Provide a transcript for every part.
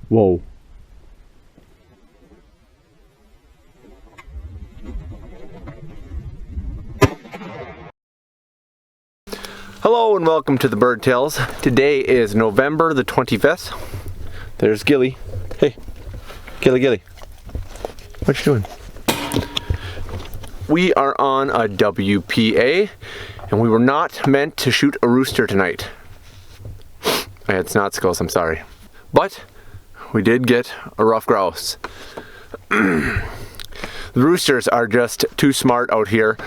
Whoa. Hello and welcome to the Bird Tales. Today is November the 25th. There's Gilly. Hey, Gilly. What you doing? We are on a WPA and we were not meant to shoot a rooster tonight. I had snot skulls, I'm sorry. But we did get a ruffed grouse. The roosters are just too smart out here.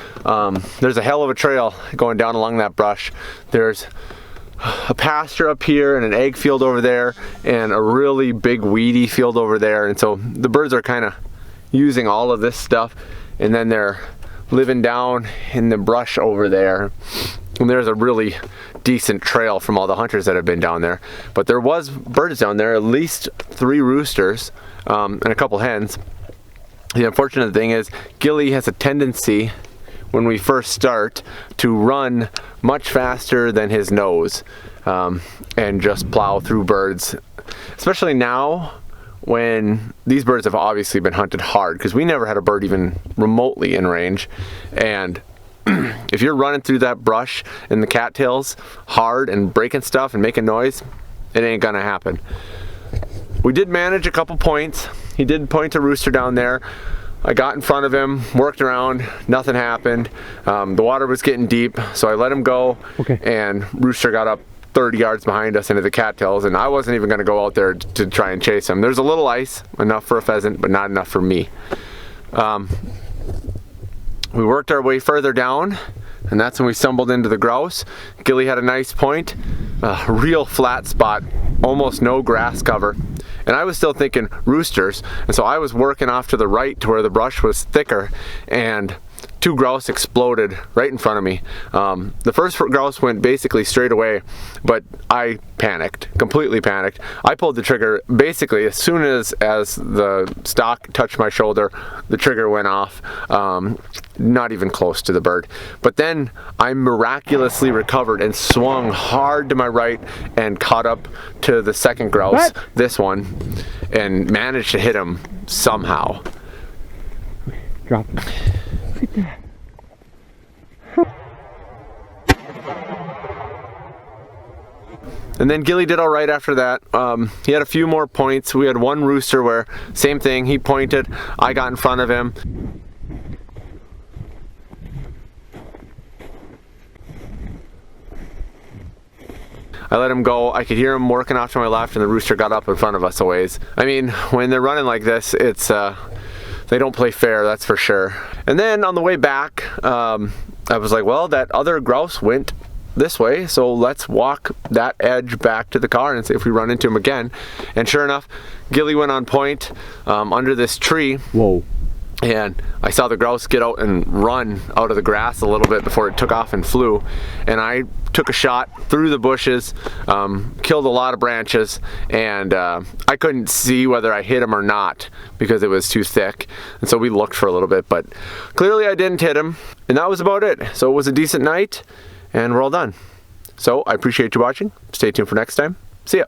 There's a hell of a trail going down along that brush. There's a pasture up here and an egg field over there and a really big weedy field over there. And so the birds are kind of using all of this stuff, and then they're living down in the brush over there. And there's a really decent trail from all the hunters that have been down there. But there was birds down there, at least 3 roosters and a couple hens. The unfortunate thing is Gilly has a tendency when we first start to run much faster than his nose and just plow through birds, especially now when these birds have obviously been hunted hard, because we never had a bird even remotely in range. And if you're running through that brush and the cattails hard and breaking stuff and making noise, it ain't gonna happen. We did manage a couple points. He did point a rooster down there. I got in front of him, worked around, nothing happened. The water was getting deep, so I let him go. Okay. And rooster got up 30 yards behind us into the cattails, and I wasn't even gonna go out there to try and chase him. There's a little ice, enough for a pheasant, but not enough for me. We worked our way further down, and that's when we stumbled into the grouse. Gilly had a nice point, a real flat spot, almost no grass cover. And I was still thinking roosters, and so I was working off to the right to where the brush was thicker, and 2 grouse exploded right in front of me. The first grouse went basically straight away, but I panicked, completely panicked. I pulled the trigger basically as soon as the stock touched my shoulder, the trigger went off, not even close to the bird. But then I miraculously recovered and swung hard to my right and caught up to the second grouse, this one, and managed to hit him somehow. Drop it. Look at that. And then Gilly did all right after that. He had a few more points. We had one rooster where, same thing, he pointed, I got in front of him. I let him go. I could hear him working off to my left, and the rooster got up in front of us a ways. I mean, when they're running like this, it's they don't play fair, that's for sure. And then on the way back, I was like, well, that other grouse went this way, so let's walk that edge back to the car and see if we run into him again. And sure enough, Gilly went on point under this tree. Whoa. And I saw the grouse get out and run out of the grass a little bit before it took off and flew. And I took a shot through the bushes, killed a lot of branches, and I couldn't see whether I hit him or not because it was too thick. And so we looked for a little bit, but clearly I didn't hit him. And that was about it. So it was a decent night, and we're all done. So I appreciate you watching. Stay tuned for next time. See ya.